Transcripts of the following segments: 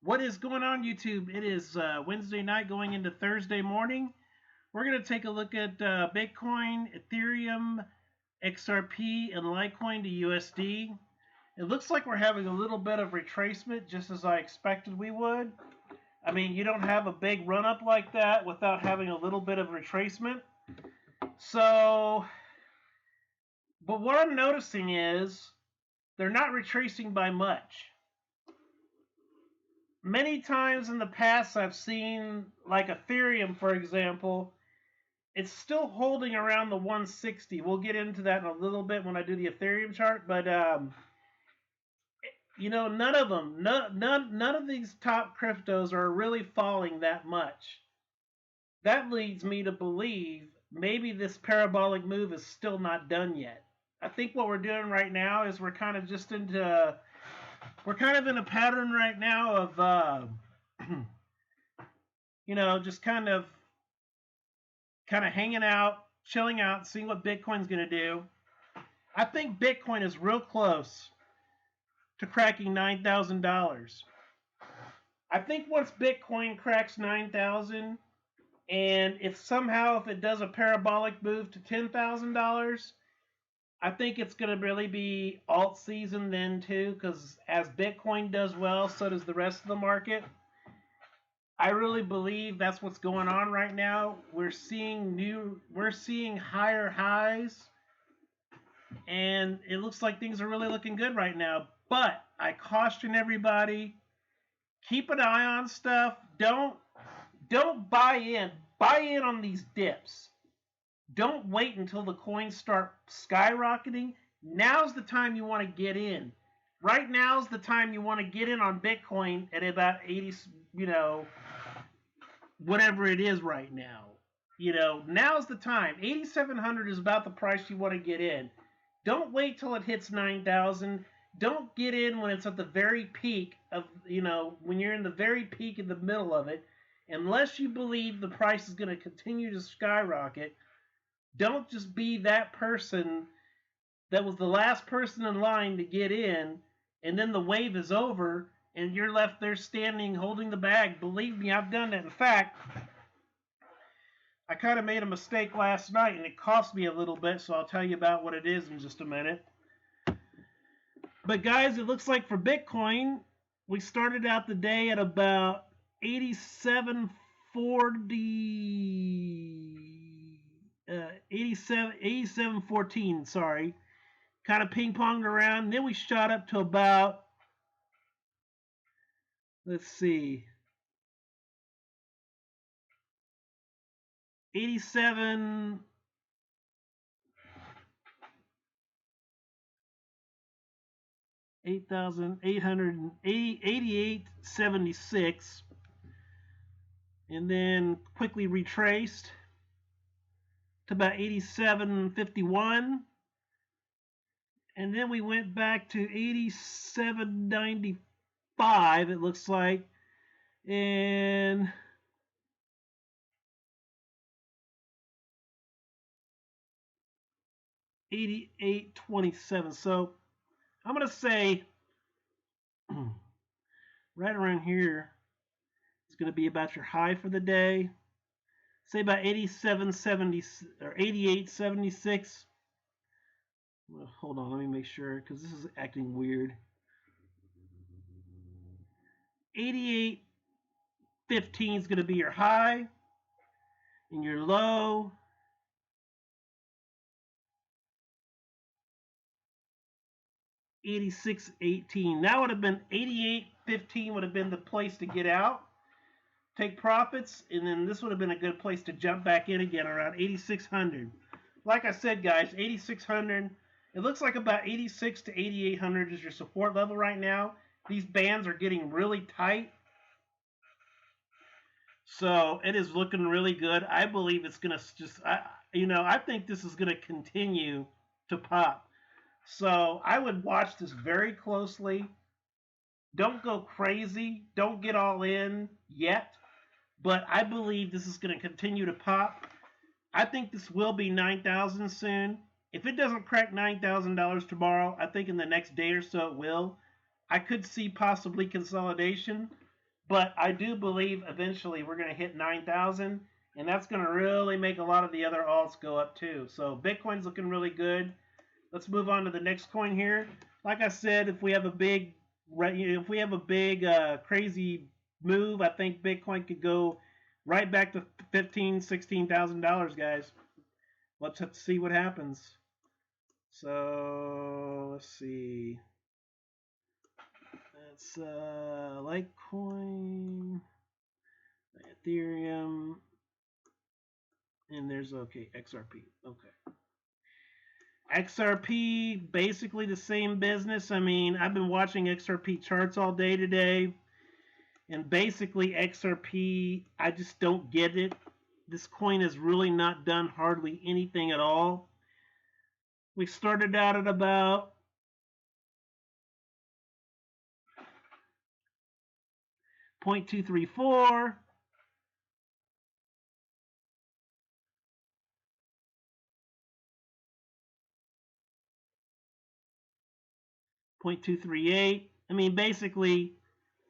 What is going on, YouTube? It is Wednesday night going into Thursday morning. We're going to take a look at Bitcoin, Ethereum, XRP, and Litecoin to USD. It looks like we're having a little bit of retracement, just as I expected we would. I mean, you don't have a big run up like that without having a little bit of retracement. So, but what I'm noticing is they're not retracing by much. Many times in the past, I've seen, like Ethereum, for example, it's still holding around the 160. We'll get into that in a little bit when I do the Ethereum chart, but none of them, none of these top cryptos are really falling that much. That leads me to believe maybe this parabolic move is still not done yet. I think what we're doing right now is we're kind of in a pattern right now of just kind of hanging out, chilling out, seeing what Bitcoin's going to do. I think Bitcoin is real close to cracking $9,000. I think once Bitcoin cracks 9,000, and if it does a parabolic move to $10,000, I think it's going to really be alt season then too, because as Bitcoin does well, so does the rest of the market. I really believe that's what's going on right now. We're seeing higher highs, and it looks like things are really looking good right now. But I caution everybody, keep an eye on stuff. Don't buy in. Buy in on these dips. Don't wait until the coins start skyrocketing. Now's the time you want to get in. Right now's the time you want to get in on Bitcoin at about 80, whatever it is right now. Now's the time. 8,700 is about the price you want to get in. Don't wait till it hits 9,000. Don't get in when it's at the very peak of, when you're in the very peak in the middle of it. Unless you believe the price is going to continue to skyrocket, don't just be that person that was the last person in line to get in, and then the wave is over, and you're left there standing holding the bag. Believe me, I've done that. In fact, I kind of made a mistake last night, and it cost me a little bit, so I'll tell you about what it is in just a minute. But guys, it looks like for Bitcoin, we started out the day at about 8714, sorry. Kind of ping-ponged around, and then we shot up to about, let's see, 87, 8876, and then quickly retraced to about 8751, and then we went back to 8795, it looks like, and 8827. So I'm going to say right around here is going to be about your high for the day. Say about 8770 or 8876. Well, hold on, let me make sure because this is acting weird. 8815 is going to be your high, and your low 8618. That would have been 8815 would have been the place to get out, take profits, and then this would have been a good place to jump back in again around 8600. Like I said, guys, 8600. It looks like about 86 to 8800 is your support level right now. These bands are getting really tight. So it is looking really good. I believe it's going to I think this is going to continue to pop. So I would watch this very closely. Don't go crazy. Don't get all in yet. But I believe this is going to continue to pop. I think this will be 9,000 soon. If it doesn't crack $9,000 tomorrow, I think in the next day or so it will. I could see possibly consolidation. But I do believe eventually we're going to hit 9,000, and that's going to really make a lot of the other alts go up too. So Bitcoin's looking really good. Let's move on to the next coin here. Like I said, if we have a big crazy move, I think Bitcoin could go right back to $15,000-$16,000, guys. Let's have to see what happens. So let's see. That's Litecoin, Ethereum, and there's XRP. Okay. XRP, basically the same business. I mean, I've been watching XRP charts all day today, and basically XRP, I just don't get it. This coin has really not done hardly anything at all. We started out at about 0.234. 0.238. I mean, basically,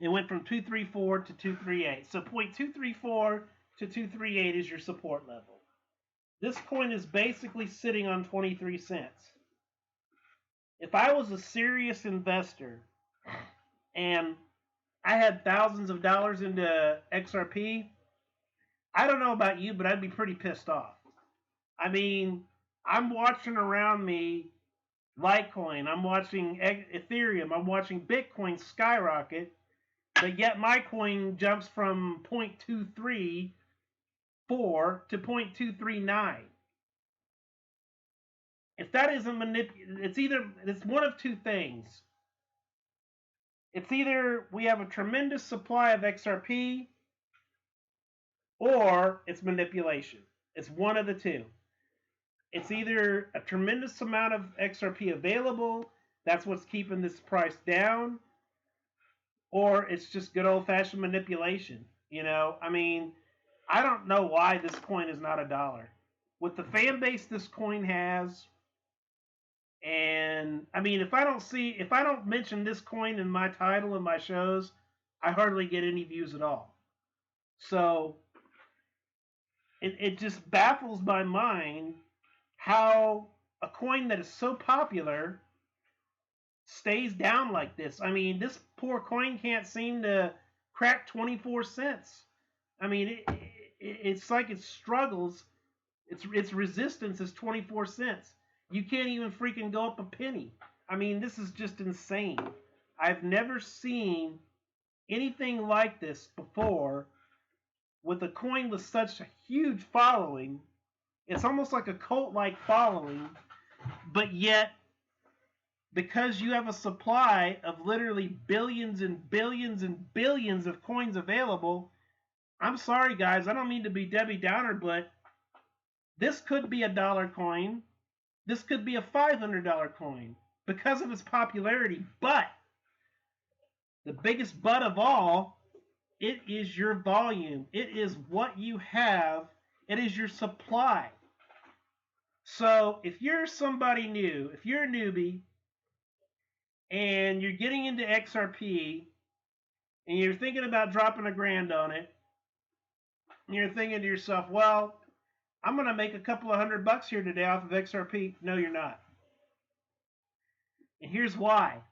it went from 234 to 238. So 0.234 to 238 is your support level. This coin is basically sitting on 23 cents. If I was a serious investor and I had thousands of dollars into XRP, I don't know about you, but I'd be pretty pissed off. I mean, I'm watching around me Litecoin, I'm watching Ethereum, I'm watching Bitcoin skyrocket, but yet my coin jumps from 0.234 to 0.239. If that isn't it's one of two things. It's either we have a tremendous supply of XRP or it's manipulation. It's one of the two. It's either a tremendous amount of XRP available, that's what's keeping this price down, or it's just good old-fashioned manipulation. You know, I mean, I don't know why this coin is not $1. With the fan base this coin has, and I mean, if I don't mention this coin in my title and my shows, I hardly get any views at all. So it just baffles my mind how a coin that is so popular stays down like this. I mean, this poor coin can't seem to crack 24 cents. I mean, it's like it struggles. Its resistance is 24 cents. You can't even freaking go up a penny. I mean, this is just insane. I've never seen anything like this before with a coin with such a huge following. It's almost like a cult-like following, but yet, because you have a supply of literally billions and billions and billions of coins available, I'm sorry, guys, I don't mean to be Debbie Downer, but this could be $1 coin. This could be a $500 coin because of its popularity. But the biggest but of all, it is your volume. It is what you have. It is your supply. So if you're somebody new, if you're a newbie, and you're getting into XRP, and you're thinking about dropping $1,000 on it, and you're thinking to yourself, well, I'm going to make a couple of $100 here today off of XRP. No, you're not. And here's why.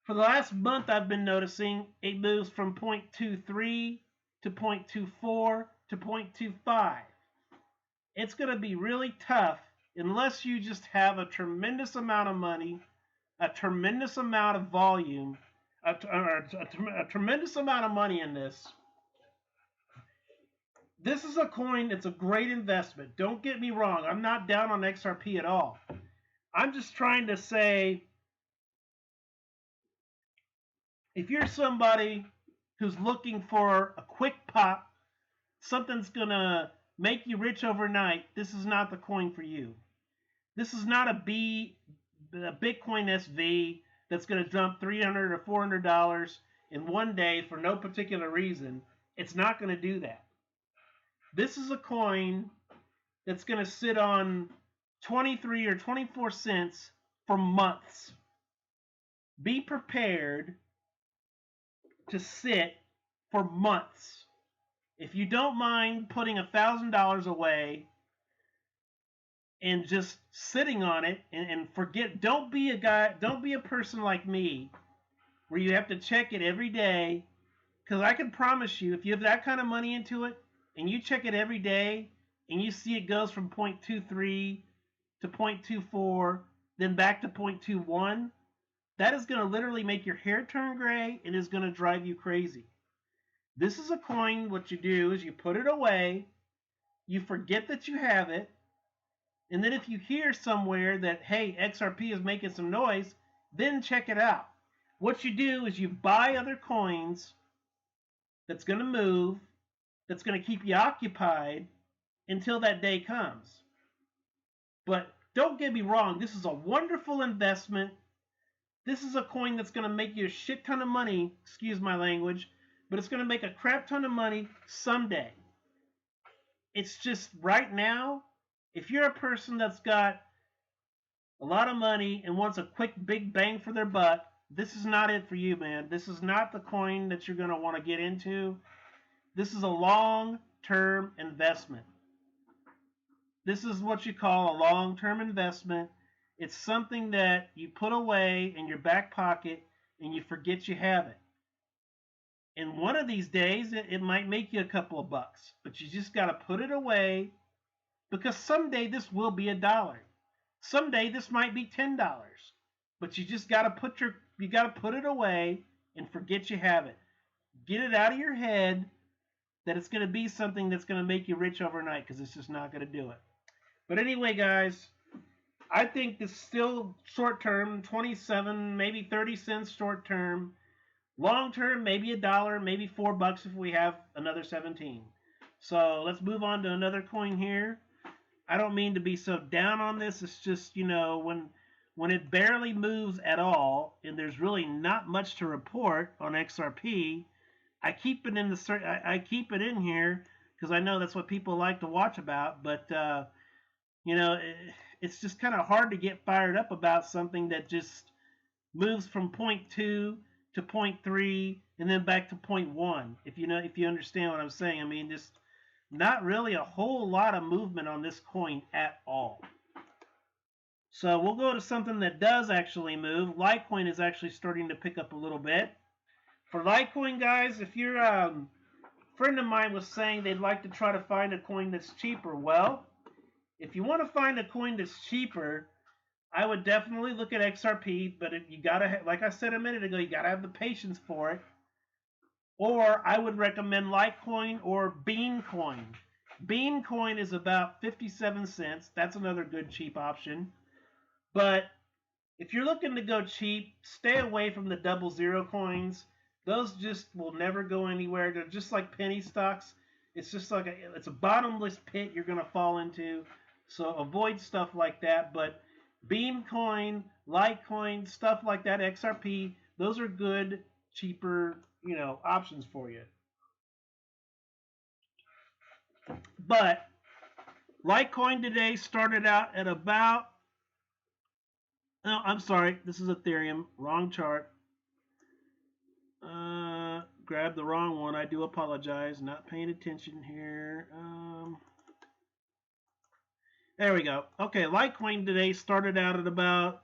For the last month, I've been noticing it moves from 0.23 to 0.24 to 0.25. It's going to be really tough unless you just have a tremendous amount of money, a tremendous amount of volume, a tremendous amount of money in this. This is a coin that's a great investment. Don't get me wrong. I'm not down on XRP at all. I'm just trying to say, if you're somebody who's looking for a quick pop, something's going to make you rich overnight, this is not the coin for you. This is not a Bitcoin SV that's going to jump $300 or $400 in one day for no particular reason. It's not going to do that. This is a coin that's going to sit on 23 or 24 cents for months. Be prepared to sit for months. If you don't mind putting $1,000 away and just sitting on it and forget, don't be a person like me where you have to check it every day. Because I can promise you, if you have that kind of money into it and you check it every day and you see it goes from 0.23 to 0.24, then back to 0.21, that is going to literally make your hair turn gray and is going to drive you crazy. This is a coin. What you do is you put it away, you forget that you have it, and then if you hear somewhere that, hey, XRP is making some noise, then check it out. What you do is you buy other coins that's going to move, that's going to keep you occupied until that day comes. But don't get me wrong, this is a wonderful investment. This is a coin that's going to make you a shit ton of money, excuse my language, but it's going to make a crap ton of money someday. It's just right now, if you're a person that's got a lot of money and wants a quick big bang for their buck, this is not it for you, man. This is not the coin that you're going to want to get into. This is a long-term investment. This is what you call a long-term investment. It's something that you put away in your back pocket and you forget you have it. And one of these days, it might make you a couple of bucks, but you just got to put it away because someday this will be $1. Someday this might be $10, but you just got to put it away and forget you have it. Get it out of your head that it's going to be something that's going to make you rich overnight, because it's just not going to do it. But anyway, guys, I think this still short term, 27, maybe 30 cents short term. Long term, maybe $1, maybe $4 if we have another 17. So let's move on to another coin here. I don't mean to be so down on this. It's just, when it barely moves at all and there's really not much to report on XRP, I keep it in here because I know that's what people like to watch about. But it's just kind of hard to get fired up about something that just moves from 0.2 to 0.3 and then back to 0.1. If you understand what I'm saying, I mean, just not really a whole lot of movement on this coin at all. So we'll go to something that does actually move. Litecoin is actually starting to pick up a little bit. For Litecoin, guys, if you're a friend of mine was saying they'd like to try to find a coin that's cheaper. Well, if you want to find a coin that's cheaper, I would definitely look at XRP, but you gotta, like I said a minute ago, you gotta have the patience for it. Or I would recommend Litecoin or Beancoin. Beancoin is about 57 cents. That's another good cheap option. But if you're looking to go cheap, stay away from the 00 coins. Those just will never go anywhere. They're just like penny stocks. It's just like it's a bottomless pit you're going to fall into. So avoid stuff like that. But Beancoin, Litecoin, stuff like that, XRP, those are good, cheaper, options for you. But Litecoin today started out at about, no, I'm sorry, this is Ethereum, wrong chart. Grabbed the wrong one. I do apologize. Not paying attention here. There we go. Okay, Litecoin today started out at about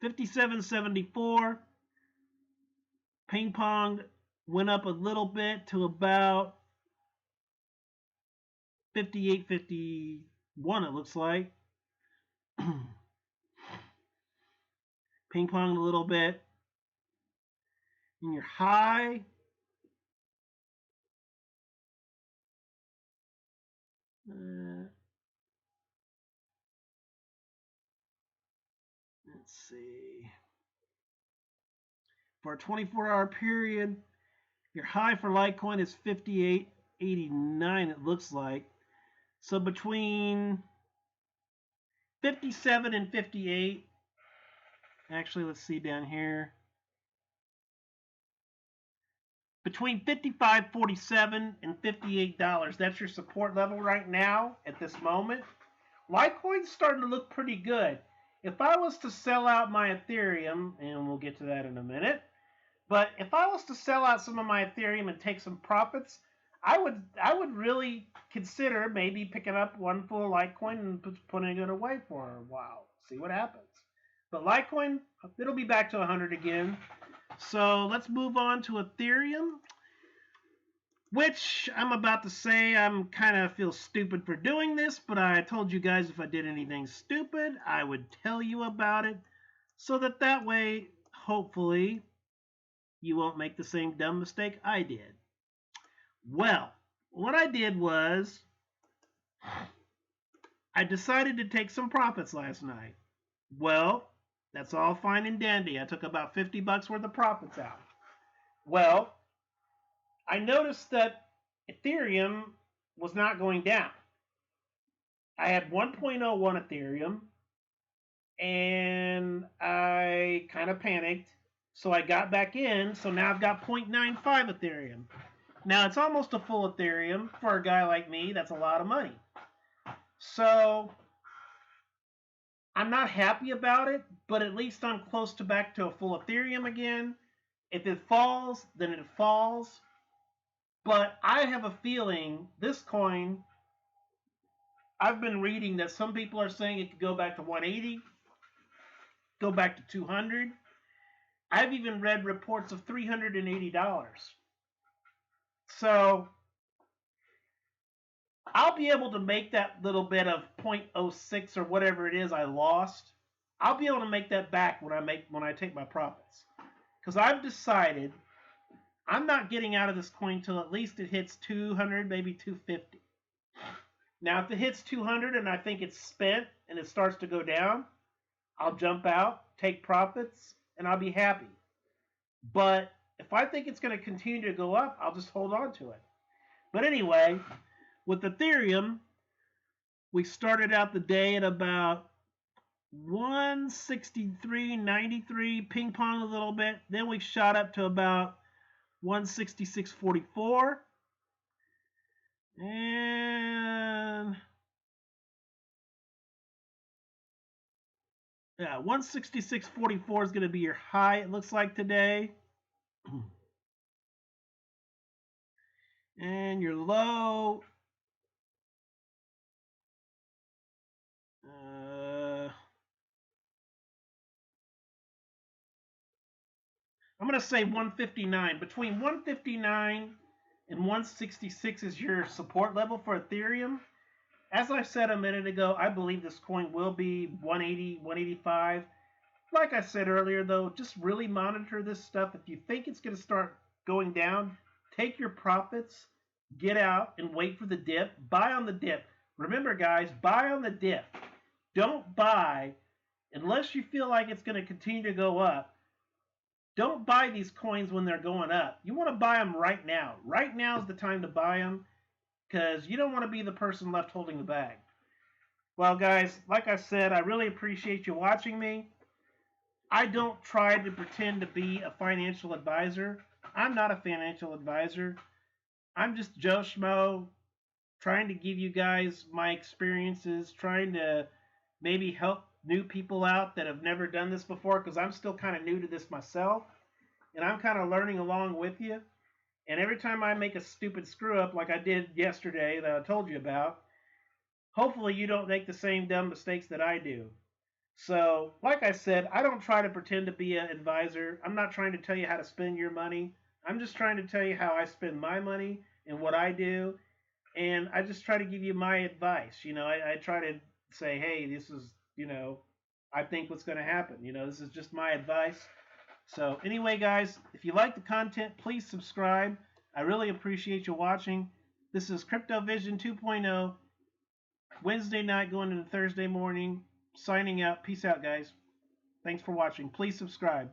57.74. Ping Pong went up a little bit to about 58.51. It looks like. Ping Pong a little bit. And your high, let's see. For a 24-hour period, your high for Litecoin is 58.89, it looks like. So between 57 and 58, actually, let's see down here. Between $55.47 and $58, that's your support level right now at this moment. Litecoin's starting to look pretty good. If I was to sell out my Ethereum, and we'll get to that in a minute, But if I was to sell out some of my Ethereum and take some profits, I would really consider maybe picking up one full Litecoin and putting it away for a while. See what happens. But Litecoin, it'll be back to 100 again. So let's move on to Ethereum, which I'm about to say I'm kind of feel stupid for doing this, but I told you guys if I did anything stupid, I would tell you about it, so that way, hopefully, you won't make the same dumb mistake I did. Well, what I did was I decided to take some profits last night. Well, that's all fine and dandy. I took about $50 worth of profits out. Well, I noticed that Ethereum was not going down. I had 1.01 Ethereum, and I kind of panicked, so I got back in. So now I've got 0.95 Ethereum. Now it's almost a full Ethereum. For a guy like me, that's a lot of money. So I'm not happy about it, but at least I'm close to back to a full Ethereum again. If it falls, then it falls. But I have a feeling this coin, I've been reading that some people are saying it could go back to 180, go back to 200. I've even read reports of $380. So I'll be able to make that little bit of 0.06 or whatever it is I lost. I'll be able to make that back when I take my profits. Because I've decided I'm not getting out of this coin till at least it hits 200, maybe 250. Now, if it hits 200 and I think it's spent and it starts to go down, I'll jump out, take profits, and I'll be happy. But if I think it's going to continue to go up, I'll just hold on to it. But anyway, with Ethereum, we started out the day at about 163.93, ping pong a little bit. Then we shot up to about 166.44. And yeah, 166.44 is going to be your high, it looks like, today. And your low, I'm going to say 159. Between 159 and 166 is your support level for Ethereum. As I said a minute ago, I believe this coin will be 180, 185. Like I said earlier, though, just really monitor this stuff. If you think it's going to start going down, take your profits, get out, and wait for the dip. Buy on the dip. Remember, guys, buy on the dip. Don't buy unless you feel like it's going to continue to go up. Don't buy these coins when they're going up. You want to buy them right now. Right now is the time to buy them because you don't want to be the person left holding the bag. Well, guys, like I said, I really appreciate you watching me. I don't try to pretend to be a financial advisor. I'm not a financial advisor. I'm just Joe Schmo trying to give you guys my experiences, trying to maybe help new people out that have never done this before, because I'm still kind of new to this myself, and I'm kind of learning along with you. And every time I make a stupid screw up like I did yesterday that I told you about, hopefully you don't make the same dumb mistakes that I do. So, like I said, I don't try to pretend to be an advisor. I'm not trying to tell you how to spend your money. I'm just trying to tell you how I spend my money and what I do. And I just try to give you my advice. I try to say, hey, this is, I think what's going to happen. This is just my advice. So anyway, guys, if you like the content, please subscribe. I really appreciate you watching. This is CryptoVision 2.0, Wednesday night going into Thursday morning. Signing out. Peace out, guys. Thanks for watching. Please subscribe.